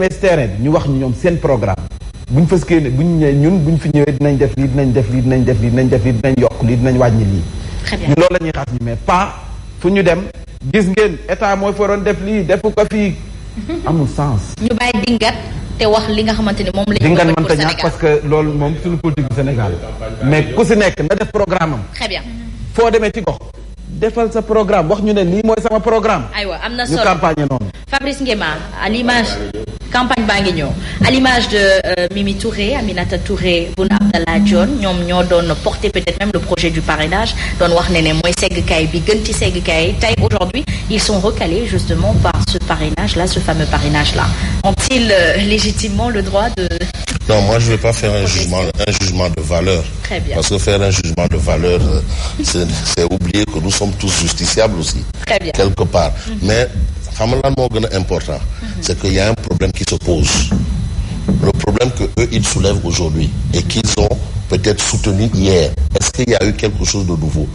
demee terrain bi ñu wax ñu ñoom seen programme buñ fas ne buñ ñëwee ñun buñ fi ñëwee dinañ def lii dinañ def lii dinañ def lii dinañ def lii dinañ yokk lii dinañ wàññi lii. très bien ñu loolu la ñuy xaar ñu mais pas fu ñu dem gis ngeen état mooy fa doon def lii defu ko fii amul sens. ñu bàyyi dingat te wax li nga xamante ni moom la ñu. dingat mënta ñàkk parce que loolu moom suñu politique du Sénégal mais ku si nekk na def programme am. très bien. foo demee ci gox defal sa programme wax ñu ne lii mooy sama programme. aywa am na solo ñu campagne noonu. Fabrice Nguema à l'image campagne baa ngi ñëw à l'image de Mimi Touré Aminata Touré Boun Abdallah Dionne ñoom ñoo doon porter peut-être même le projet du parrainage doon wax ne mooy seggkaay bi gën ci seggkaay tey aujourd'hui ils sont recalés justement par ce parrainage là ce fameux parrainage là ont-ils légitimement le droit de. Non, moi je vais pas faire un jugement de valeur. Très bien. Parce que faire un jugement de valeur, c'est oublier que nous sommes tous justiciables aussi. Très bien. Quelque part. Mais xam nga lan moo gën a important. C'est qu'il y a un problème qui se pose. Le problème que eux ils soulèvent aujourd'hui et qu'ils ont peut-être soutenu hier. Est-ce qu'il y a eu quelque chose de nouveau?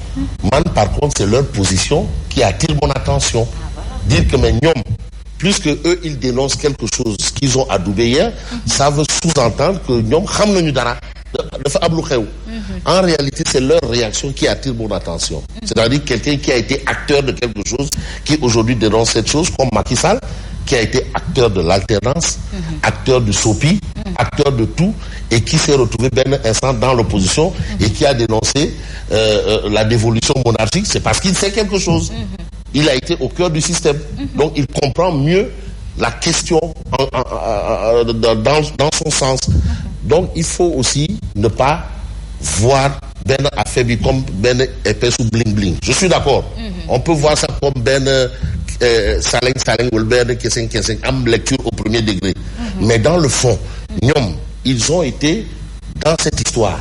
Man, par contre, c'est leur position qui attire mon attention. Dire que mais ñoom plus que eux ils dénoncent quelque chose qu'ils ont adoubé hier, ça veut sous-entendre que ñoom xam nañu dara dafa am lu xew. En réalité, c'est leur réaction qui attire mon attention. C'est-à-dire quelqu'un qui a été acteur de quelque chose, qui aujourd'hui dénonce cette chose, comme Macky Sall, qui a été acteur de l'alternance, acteur du SOPI, acteur de tout, et qui s'est retrouvé ben instant dans l'opposition et qui a dénoncé la dévolution monarchique. C'est parce qu'il sait quelque chose. Il a été au cœur du système. Donc il comprend mieux la question dans son sens. Donc il faut aussi ne pas voir ben affaibli comme ben épais ou bling bling. Je suis d'accord. On peut voir ça comme ben saleng ou ben kessing am lecture au premier degré. Mais dans le fond, ils ont été dans cette histoire.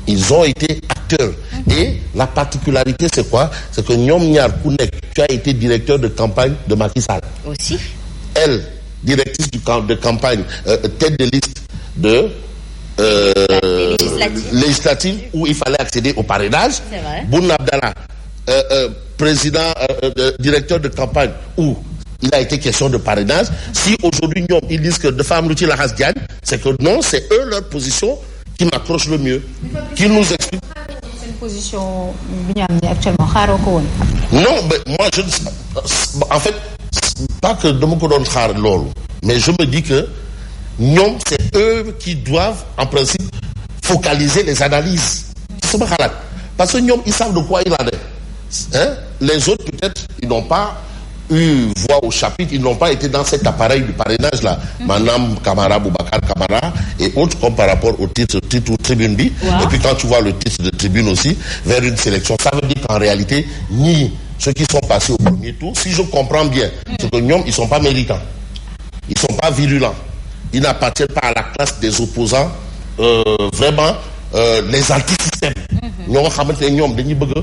Ils ont été acteurs. Et la particularité, c'est quoi? C'est que Nyom Nyar Kounek, tu as été directeur de campagne de Macky Sall. Aussi. Elle, directrice de campagne, tête de liste de législative où il fallait accéder au parrainage. C'est vrai. Boun Abdallah, président, directeur de campagne où il a été question de parrainage. Si aujourd'hui ils disent que de femmes l'outil la race Diagne, c'est que non, c'est eux leur position qui m'accroche le mieux, qui nous explique. C'est une position actuellement. Non, mais moi je ne sais en fait pas que de mon côté mais je me dis que non, c'est eux qui doivent en principe focaliser les analyses. Parce que ils savent de quoi il en est. Hein? Les autres peut-être ils n'ont pas eu voix au chapitre, ils n'ont pas été dans cet appareil du parrainage là. Madame Kamara, Boubacar Kamara et autres comme par rapport au titre ou tribune B. Wow. Et puis quand tu vois le titre de tribune aussi, vers une sélection, ça veut dire qu'en réalité, ni ceux qui sont passés au premier tour, si je comprends bien, c'est que ñoom, ils sont pas méritants. Ils sont pas virulents. Ils n'appartiennent pas à la classe des opposants, vraiment, les anti-systèmes. Ñoo xamante ne ñoom dañuy bëgg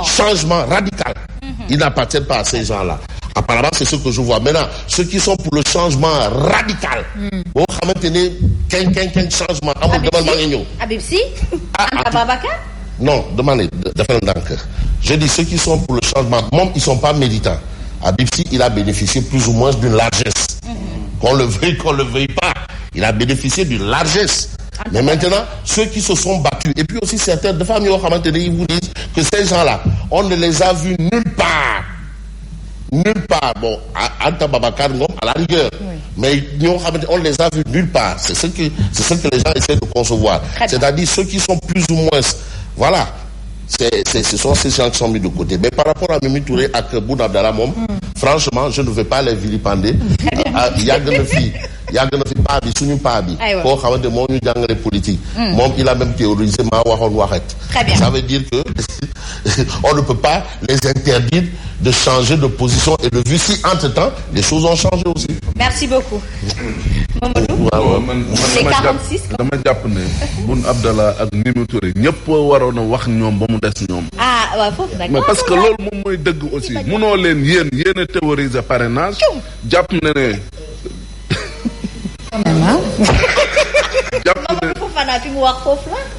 changement radical. Ils n'appartiennent pas à ces gens-là. Apparemment, c'est ce que je vois. Maintenant, ceux qui sont pour le changement radical, changement. Abibsi Anta Babacar. Non, demandez. Je dis ceux qui sont pour le changement, même ils ne sont pas méritants. Abibsi, il a bénéficié plus ou moins d'une largesse. Qu'on le veuille pas, il a bénéficié d'une largesse. Mais maintenant, ceux qui se sont battus, et puis aussi certaines femmes, ils vous disent que ces gens-là, on ne les a vus nulle part. Nulle part. Bon, Anta Babacar, à la rigueur. Oui. Mais on les a vus nulle part. C'est ce que les gens essaient de concevoir. C'est-à-dire ceux qui sont plus ou moins... Voilà. Ce sont ces gens qui sont mis de côté. Mais par rapport à Mimi Touré et Boun Abdallah Mom, franchement, je ne vais pas les vilipender. Il y a des filles. Il y a des filles pas habillées, pas habillées. Pour avoir des mots de politique. Mom, il a même théorisé Très bien. Ça veut dire que on ne peut pas les interdire de changer de position et de vue si entre-temps les choses ont changé aussi. Merci beaucoup. Mamadou. C'est 46. dama jàpp ne Boun Abdallah ak Mimi Touré ñëpp waroon a wax ñoom ba mu des ñoom. Ah waaw foofu nag. mais parce que loolu moom mooy dëgg aussi munoo leen yéen a théoriser parrainage jàpp ne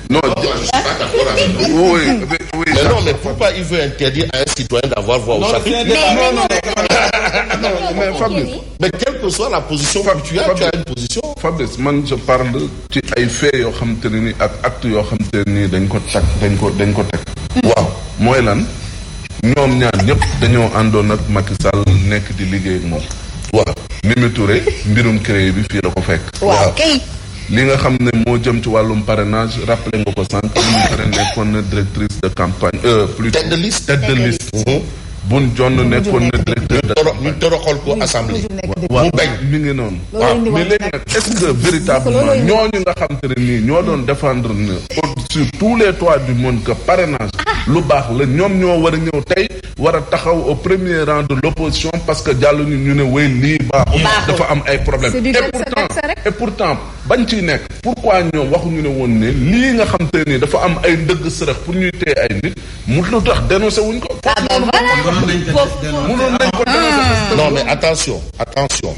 Non, je ne suis pas d'accord avec vous. Oui. Mais non, mais pourquoi il veut interdire à un citoyen d'avoir voix au chapitre? mais Fabrice. mais quelle que soit la position que tu as une position. Fabrice man je parle ci ay faits yoo xam te ne ni ak actes yoo xam te ne ni dañ ko teg. waaw mooy lan ñoom ñaar ñëpp dañoo àndoon ak Macky Sall nekk di liggéey ak moom. waaw Mimi Touré mbirum créé bi fii la ko fekk. waaw kay. li nga xam ne moo jëm ci wàllum parrainage rappelé nga ko sànq. Mimi Touré nekkoon na directrice de campagne. plus tête de liste. Boun Dionne nekkoon na directeur de. ñu toroxal ko assemblée. waaw mi ngi noonu. waaw mais léegi nag est-ce que véritablement ñooñu nga xam te ne nii ñoo doon défendre ne sur tous les toits du monde que parrainage lu baax la ñoom ñoo war a ñëw tey war a taxaw au premier rang de l'opposition parce que jàll ñu ne wéy lii baaxul. dafa am ay problèmes. et pourtant bañ ciy nekk pourquoi ñoom waxuñu ne woon ne lii nga xam te ne nii dafa am ay ndëgg sërëx pour ñuy téye ay nit mu lu tax dénoncé wuñ ko. Non, mais attention. Attention.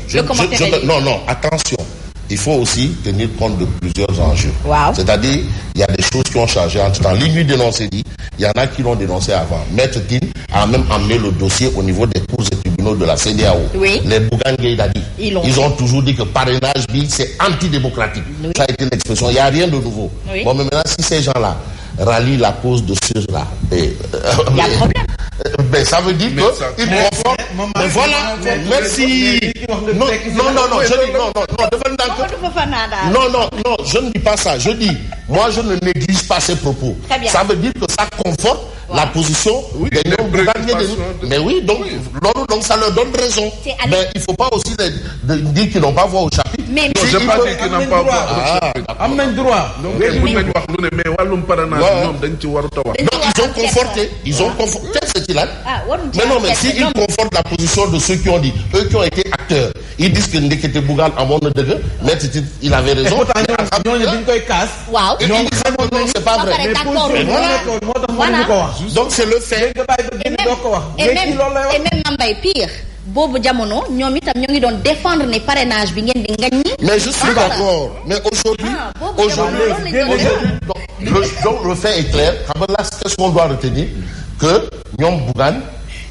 Il faut aussi tenir compte de plusieurs enjeux. Wow. C'est-à-dire, il y a des choses qui ont changé entre temps. Lui dénoncé dit, il y en a qui l'ont dénoncé avant. Maître Tine a même amené le dossier au niveau des cours et tribunaux de la CEDEAO. Oui. Les Bougane Gueye Dany, ils ont toujours dit que parrainage, c'est antidémocratique. Oui. Ça a été l'expression. Il n'y a rien de nouveau. Oui. Bon, mais maintenant, si ces gens-là rallient la cause de ceux-là, il y a un problème. Ben, ça veut dire que ils confortent. Mais voilà, merci. Non, je ne dis pas ça. Je dis, moi, je ne néglige pas ces propos. Ça veut dire que ça conforte la position des non-Bougane. Mais oui, donc ça leur donne raison. Mais il ne faut pas aussi dire qu'ils n'ont pas voix au chapitre. Mais je n'ai pas dit qu'ils n'ont pas voix au chapitre. Am nañ droit. Mais wàllum parrainage ñoom dañ ci war a taw. Non, ils ont conforté. C'est-il là? Mais non, mais s'ils confortent la position de ceux qui ont dit, eux qui ont été acteurs, ils disent que Ndekete Bougane à mon degré, mais il avait raison. Waaw. C'est pas vrai. Voilà. Donc c'est le fait. Et même Mambay pire. Boobu jamono ñoom itam ñoo ngi doon défendre ne parrainage bi ngeen di ngañ ñi. Mais je suis d'accord. Mais aujourd'hui, donc le fait est clair. Là, qu'est-ce qu'on doit retenir? Que ñoom Bougane,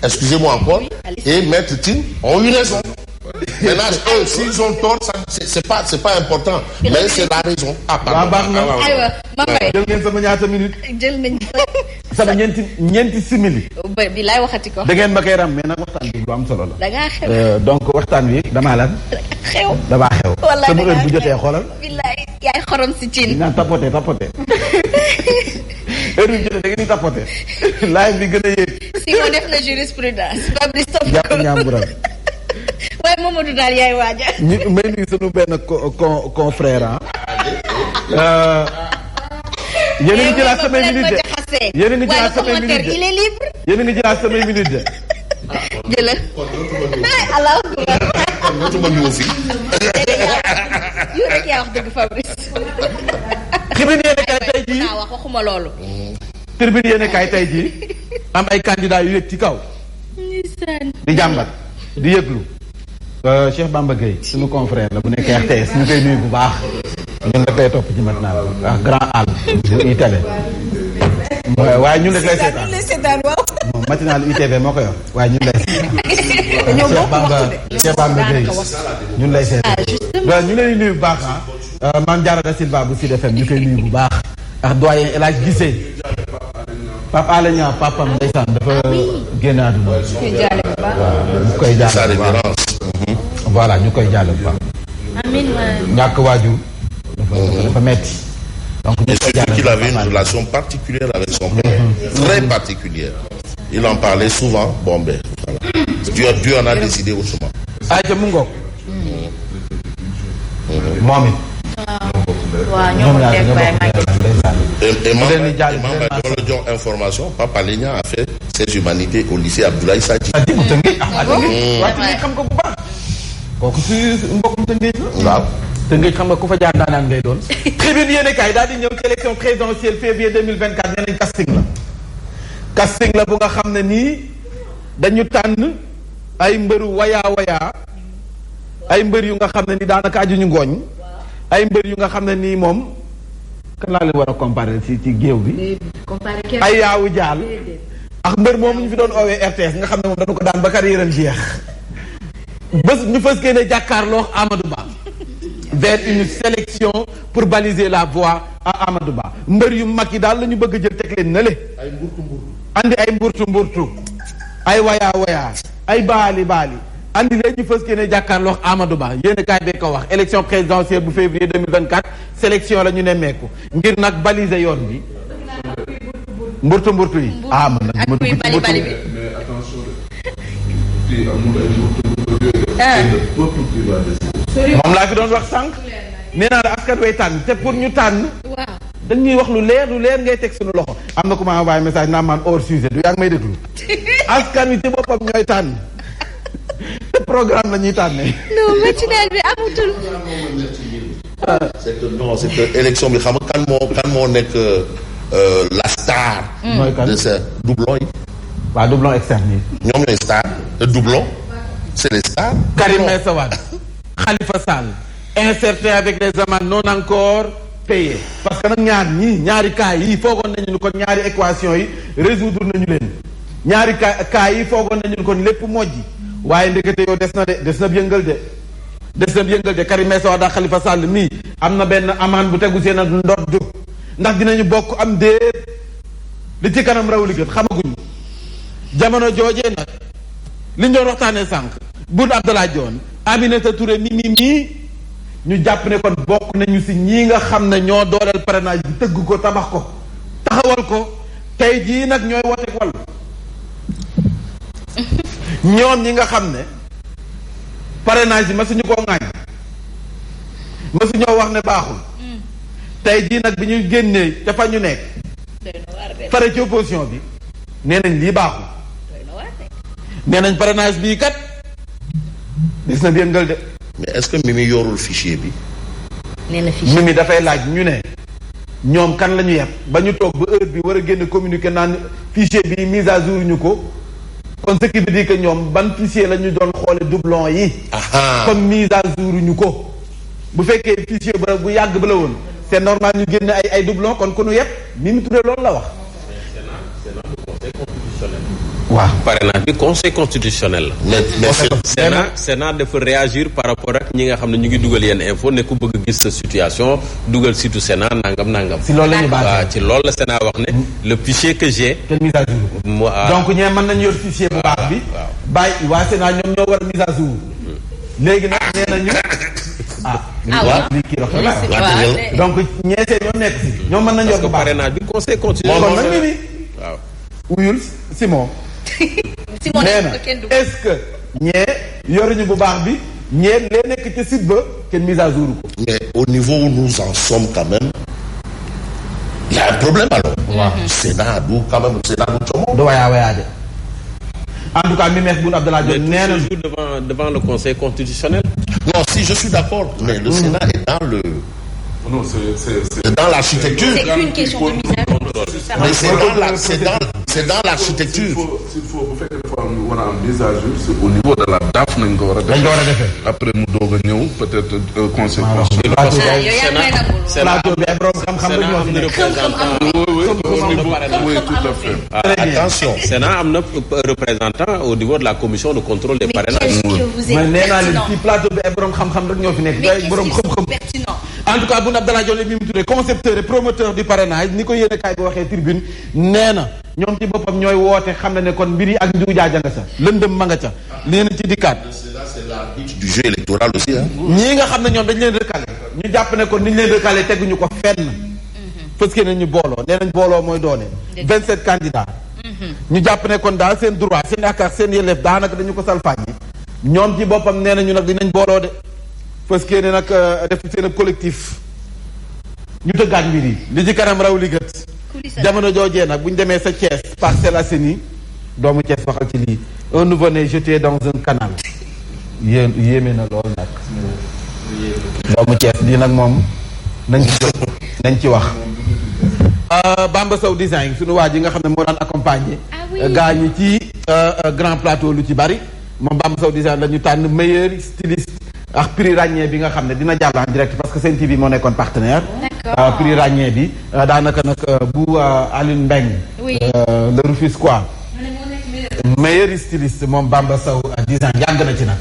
excusez-moi encore, et Maître Tine ont eu raison. Maintenant, eux, s'ils ont tort, c'est pas important. Mais c'est la raison. aywa Mambay. jël ngeen sama ñaata minute. jël nañ sama ñeenti simili. bi laay waxati ko. da ngeen ma koy ram mais nag waxtaan bi lu am solo la. da ngaa xew. donc waxtaan wi damaa lan. xew. damaa xew. wallaay sama heure bu jotee xoolal. billaay yaay xorom si cin. dinaa tapoté. heure bu jotee da ngeen di tapoté. laaj bi gën a yéeg. si moo def na jurisprudence. Fabrice Top jàpp ñaamburam. waaye Mamadou daal yaay waaja. ñu may nuyu sunu benn confrère yéen a ngi jëlaat samay minute de yéen a ngi jëlaat samay minute de il est libre. yéen a ngi jëlaat samay minute de. jëlal. allahu akbar. yow rek yaa wax dëgg Fabrice. tribune yéen kay tey jii wax waxuma loolu. tribune yéen kay tey jii am ay candidats yu yëg ci kaw. di jàmbat di yëglu. Cheikh Bamba Gueye suñu confrère la bu nekk RTS ñu koy nuyu bu baax. ñun rek lay topp ci matinal ak grand àll bu ITV. waaye ñun rek lay seetaan. moom matinal ITV moo ko yor waaye ñun lay seetaan. Cheikh Bamba Gueye ñun lay seetaan. ñu leen di nuyu bu baax Mame Diarra Da Silva bu Sud FM ñu koy nuyu bu baax. ak doyen El Hadj Guissé. Pape Alé Niang papam ndeysaan dafa génn àdduna. waaw ñu koy jàll bu baax. voilà ñu koy jàll bu baax. amiin ñàkk waajur dafa metti. donc et surtout qu'il avait une relation particulière avec son père. Très particulière. Il en parlait souvent. Bon ben voilà. Dieu en a décidé autrement. ayca mu ngoog. moom it. waaw ñoo ko teg bàyyi et information, Papa Lénia a fait ses humanités au lycée Abdoulaye Sadji. xam ko bu baax. kooku si mbokkum Tëngéej la. waaw Tëngéej xam nga ku fa jaar daanaan ngay doon. tribune yéen kaay daal di ñëw ci élection présidentielle février 2024 nee nañ casting la. casting la bu nga xam ne nii dañu tànn ay mbëru wayaa ay mbër yu nga xam ne ni daanaka ajuñu ngooñ. ay mbër yu nga xam ne nii moom kan laa leen war a comparer ci géew bi. ay yaawu jaal. ak mbër moomu ñu fi doon oowee RTS nga xam ne moom dañu ko daan ba carrière am jeex. bés ñu fas yéene jàkkaarloo Amadou Ba vers une sélection pour baliser la voie à Amadou Ba mbër yu mag yi daal la ñu bëgg a jël teg leen na le andi ay mburtu ay waya ay baali andi leen ñu fas yéene jàkkaarloo Amadou Ba yéen kaay bee ko wax élection présidentielle bu février 2024 sélection la ñu nemmeeku ngir nag baliser yoon bi mburtu yi man nag ma dugg ci mburtu bi mais attention de amul ay mburtu moom laa fi doon wax sànq nee naa la askan way tànn te pour ñu tànn dañuy wax lu leer ngay teg suñu loxo am na ku ma envoyé message naa man hors sujet du yaa ngi may déglu askan wi ci boppam ñooy tànn te programme la ñuy tànnee. non matinal bi amatul. c'est que élection bi xam nga kan moo nekk la star. mooy kan de ces doublons yi. waaw doublon externe yi. ñoom ñooy star te doublon c'est les stars. Karim Meïssa Wade Khalifa Sall incertain avec les amendes non encore payées parce que nag ñaari cas yi foogoon nañu ni kon ñaari équation yi résoudre nañu leen ñaari cas yi foogoon nañu ni kon lépp mojji waaye ndekete yow des na yëngal de Karim Meïssa Wade ak Khalifa Sall mii am na benn amende bu tegu seen ak ndodd ndax dinañu bokk am déet li ci kanam raw li gët xamaguñu jamono joojee nag liñ doon waxtaanee sànq Boun Abdallah Dionne Aminata Touré mii ñu jàpp ne kon bokk nañu si ñii nga xam ne ñoo dooleel parrainage bi tëgg ko tabax ko taxawal ko tey jii nag ñooy woteek wàll ñoom ñi nga xam ne parrainage bi ma suñu koo ŋaañ ma suñoo wax ne baaxul tey jii nag bi ñu génnee dafa ñu nekk fare ci opposition bi nee nañ lii baaxul nee nañ parrainage bii kat gis na yëngal de. mais est-ce que Mimi yorul fichier bi. nee na fichier Mimi dafay laaj ñu ne ñoom kan la ñu yeb ba ñu toog ba heure bi war a génn communiqué naan fichier bi mise à jour ñu ko kon ce qui veut dire que ñoom ban fichier la ñu doon xoole doublon yi. comme mise à jour ñu ko bu fekkee fichier ba bu yàgg ba la woon c'est normal ñu génn ay doublon kon ku nu yeb Mimi Touré loolu la wax. waaw parrainage bi conseil constitutionnel la. mais Sénat dafa réagir par rapport ak ñi nga xam ne ñu ngi dugal yenn info ne ku bëgg gis sa situation dugal surtout Sénat nangam. si loolu la ñu basé ci loolu la Sénat wax ne. le fichier que j'ai. quelle mise à jour. donc ñee mën nañu yor fichier bu baax bi. bàyyi waa Sénat ñoom ñoo war a mise à jour. léegi nag nee nañu. donc ñeesee ñoo nekk si. ñoom mën nañu yor bu baax parrainage bi conseil constitutionnel. kon nag Mimi. waaw wuyul Simon. nee na est-ce que ñee yoruñu bu baax bi ñee lee nekk ca site ba kenn mise à jour ko. mais au niveau où nous en sommes quand même il y a un problème alors. waaw Sénat du quand même Sénat du coomo. du wayaa de en tout cas mi meex Boun Abdallah Dionne nee na devant le conseil constitutionnel. non si je suis d'accord mais le Sénat est dans le. non c'est dans l'architecture. C'est qu'une question de mise à jour. mais c'est dans l'architecture. s'il faut bu fekkee dafa am war a am mise à jour c'est au niveau de la DAF nañ ko war a def. lañ ko war a defee. après mu doog a ñëw peut-être conseil constitutionnel. plateau bi ay borom xam-xam rek ñoo fi nekk. oui tout à fait. attention. Sénat am na représentant au niveau de la commission de contrôle des parrainages. man nee naa leen ci plateau bi ay borom xam-xam rek ñoo fi nekk. ay borom xam-xam. en tout cas Boun Abdallah Dionne Mimi Touré concepteur et promoteur du parrainage ni ko yéene kaay bi waxee tribune nee na ñoom ci boppam ñooy woote xam na ne kon mbir yi ak njuuj jaaja nga sa lëndëm ma nga ca nee na ci dikkaat. c'est l'arbitre du jeu électoral aussi hein. ñii nga xam ne ñoom dañ leen recalé ñu jàpp ne kon ni ñu leen recalé teguñu ko fenn. parce que nañu booloo nee nañ booloo mooy doone 27 candidats. ñu jàpp ne kon daal seen droit seen yaakaar seen yelleef daanaka dañu ko salfaañi ñoom ci boppam nee nañu nag dinañ booloo de. parce que ne nag def seen collectif ñu tëggaat mbir yi li ci kanam raw li gët jamono joojee nag bu ñu demee sa Thiès Parcelles Assainies doomu Thiès waxal ci lii un nouveau-né jeté dans un canal yéeme na lool nag doomu Thiès di nag moom nañ ci jóg nañ ci wax Bamba Sow design suñu waa ji nga xam ne moo daan accompagner gaa ñi ci grand plateau lu ci bari moom Bamba Sow design la ñu tànn meilleur styliste ak prix ràññee bi nga xam ne dina jàll en direct parce que Sen TV moo nekkoon partenaire. prix ràññee bi daanaka nag bu Aline Mbengue. le Rufisquois. meilleur styliste moom Bamba Sow à 10 ans yàgg na ci nag.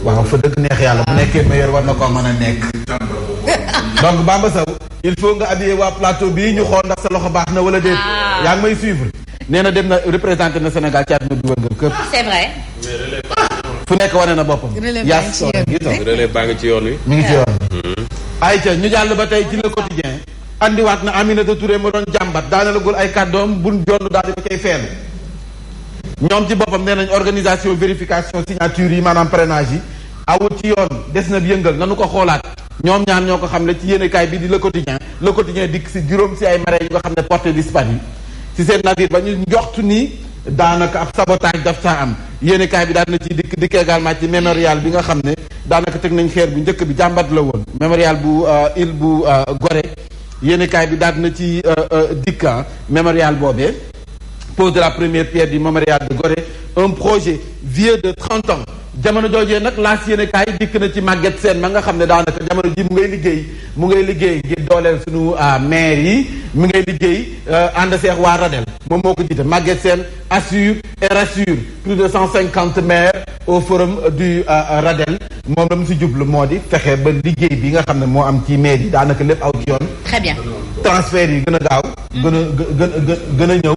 waaw fa dëgg neex yàlla bu nekkee meilleur war na koo mën a nekk. donc Bamba Sow il faut nga habillé waa plateau bii ñu xool ndax sa loxo baax na wala déet. yaa ngi may suivre. nee na dem na représenté na Sénégal ci àdduna bi wërngal këpp. c'est vrai. fu nekk wane na boppam. relais baa ngi ci yoon wi. mi ngi ci yoon wi. ayca ñu jàll ba tey ci le quotidien. andiwaat na Aminata Touré ma doon jàmbat daana lagul ay kàddoom buñ jonn daal di ko cay feelu ñoom ci boppam nee nañ organisation vérification signature yi maanaam parrainage yi awut ci yoon des na yëngal nanu ko xoolaat ñoom ñaar ñoo ko xam ne ci yéenekaay bi di le quotidien dikk si juróom si ay marins yu nga xam ne porté disparu si seen navire ba ñu njoxtu ni daanaka ab sabotage daf saa am yéenekaay bi daal na ci dikk également ci mémorial bi nga xam ne daanaka teg nañ xeer bu njëkk bi jàmbat la woon mémorial bu île bu Gorée yéenekaay bi daal na ci dikka mémorial boobee pose de la première pierre du mémorial de Gorée un projet vieux de 30 ans jamono joojee nag laas yéenekaay dikk na ci Maguette Sène ma nga xam ne daanaka jamono ji mu ngay liggéey ngir dooleel suñu maire yi mu ngay liggéey ànd seex waa Radel moom moo ko jiite Maguette Sène assure et rassure plus de 150 maires au forum du Radel moom la mu si jublu moo di fexe ba liggéey bi nga xam ne moo am ci maire yi daanaka lépp aw ci yoon. très bien. transfert yi gën a gaaw. gën a ñëw.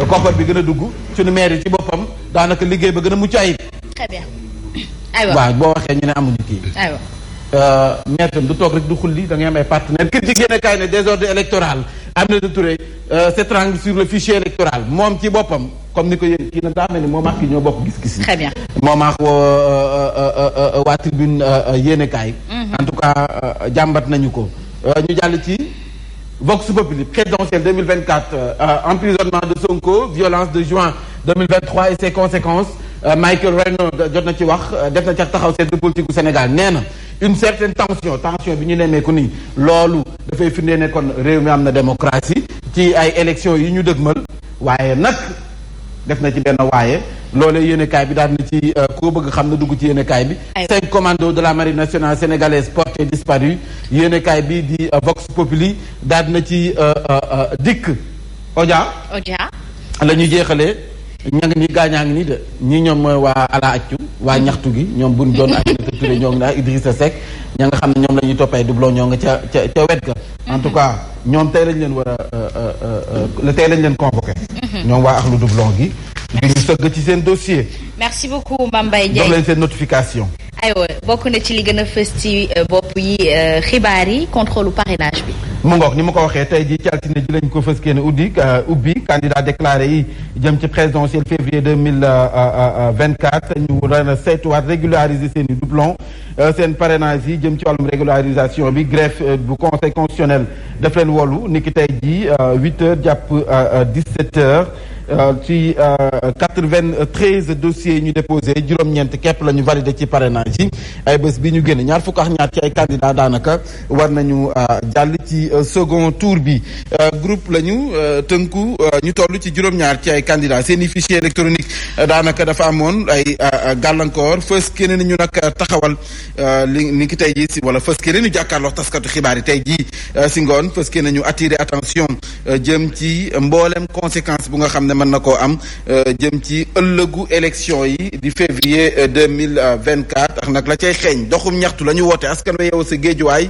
koppar bi gën a dugg suñu maire yi ci boppam daanaka liggéey ba gën a mucc ayib. très bien. aywa waaw boo waxee ñu ne amuñu kii. aywa. maître du toog rek du xulli da ngay am ay partenaires critique yéen a kaay ne désordre électoral Aminata Touré s'étrangle sur le fichier électoral moom ci boppam comme ni ko yéen kii nag daa mel ni moom ak kii ñoo bokk gis-gis yi. très bien. moom ak waa tribune yéen a kaay. en tout cas jàmbat nañu ko. ñu jàll ci Vox Populi présidentielle 2024 emprisonnement de Sonko violence de juin 2023 et ses conséquences. Michael Reynolds jot na ci wax def na ca taxaw seetlu politique bu Sénégal nee na une certaine tension bi ñu nemmeeku nii loolu dafay firndee ne kon réew mi am na démocratie ci ay élections yi ñu dëgmal waaye nag def na ci benn waaye loolee yéenekaay bi daal na ci koo bëgg xam na dugg ci yéenekaay bi 5 commandos de la marine nationale sénégalaise portés disparus yéenekaay bi di Vox Populi daal na ci dikk Odia la ñu jeexalee ña ngi ni gaañaa ngi nii de ñii ñoom mooy waa ala accu waa ñaxtu gi ñoom buñ doon Aminata Touré ñoo ngi naa Idrissa Seck ña nga xam ne ñoom la ñuy toppee doublon ñoo nga ca wet ga en tout cas ñoom tey lañ leen war a tey lañ leen convoqué ñoom waa axlu doublon gi di ñu sëgg ci seen dossier. merci beaucoup Mame Mbaye Ndiaye jox leen seen notification. aywa bokk na ci li gën a fës ci bopp yi xibaar yi contrôle parrainage bi. mu ngoog ni ma ko waxee tey jii ci altine ji lañ ko fës kenn ubbi candidat déclaré yi jëm ci présidentielle février 2024 ñu war a saytuwaat régulariser seen i doublon seen parrainage yi jëm ci wàllum régularisation bi greffe bu conseil constitutionnel daf leen wolu ni ki tey jii 8h jàpp 17h. ci 93 dossiers ñu déposé juróom-ñeent képp la ñu validé ci parrainage yi ay bés bi ñu génn ñaar fukk ak ñaar ci ay candidats daanaka war nañu jàll ci second tour bi groupe la ñu tënku ñu toll ci juróom-ñaar ci ay candidats seen i fichier électronique daanaka dafa amoon ay gàllankoor fës keneen ñu nag taxawal ni ki tey jii si wala fës keneen ñu jàkkaarloo taskatu xibaar yi tey jii si ngoon fës keneen ñu attirer attention jëm ci mboolem conséquence bu nga xam ne mën na koo am jëm ci ëllëgu élection yi di février 2024 ak nag la cay xeeñ doxum ñaxtu la ñu woote askan wa yeewu sa géejuwaay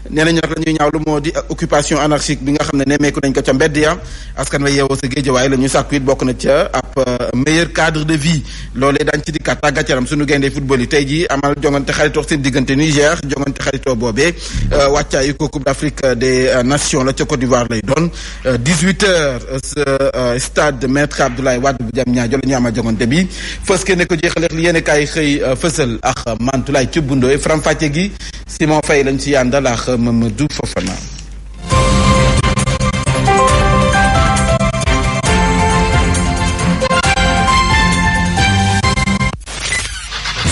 nee nañu nag la ñuy ñaawlu moo di occupation anarchique bi nga xam ne nemmeeku nañ ko ca mbedd ya askan wa yeewu sa géejuwaay la ñu sàkku it bokk na ca ab meilleur cadre de vie loolee daañ ci dikkaat tàggat yaram suñu gayndee football yi tey jii amal jongante xaritoo seen diggante Niger jongante xaritoo boobee wàccaayu ko Coupe d'Afrique des Nations la ca Côte d'Ivoire lay doon 18h stade Maître Abdoulaye Wade bu Diamniadio la ñu amal jongante bi fës ke ne ko jeexaleex li yéen kaay xëy fësal ak Mantoulaye Thioub Ndoye faram-fàcce gi Simon Faye lañ ci yàndal ak Mamadou Fofana.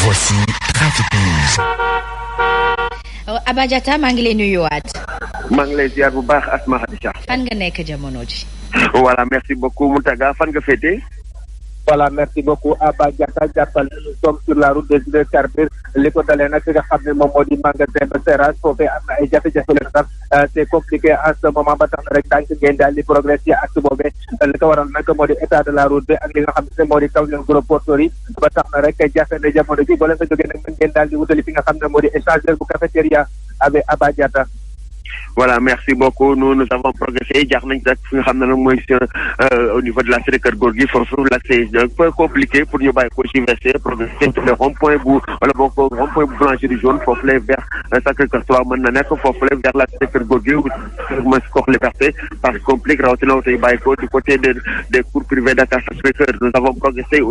Voici Trafic News. Aba Diatta maa ngi lay nuyuwaat. maa ngi lay ziar bu baax Asma Khadija. fan nga nekk jamono ji. voilà merci beaucoup Moutaga fan nga féete. Voilà, merci beaucoup Abba Diatta jàppal nous sommes sur la route des hydrocarbures li ko dalee nag fi nga xam ne moom moo di magasin de serrage foofee am na ay jafe-jafe la sax c'est compliqué en ce moment ba tax na rek tànk ngeen daal di progresser ak su boobee li ko waral nag moo di état de la route bi ak li nga xam ne moo di kaw leen gros porteurs yi ba tax na rek jafe na jamono ji boo leen fa jógee nag mën ngeen daal di wutali fi nga xam ne moo di échangeur bu cafétéria avec Abba Diatta. Voilà, merci beaucoup. Nous avons progressé. Jaar nañ rek fi nga xam ne nag mooy au niveau de la cité Keur Gorgui foofu l'accès c'est un peu compliqué pour ñu bàyyi ko ci VC progresser le rond-point bu wala boog rond-point bu blancherie jaune foofu lay vers Sacré-Cœur 3 mën na nekk foofu lay vers la cité Keur Gorgui mooy Score Liberté ça se complique rawatina tey bàyyi ko du côté des cours privés Dakar Sacré-Cœur nous avons progressé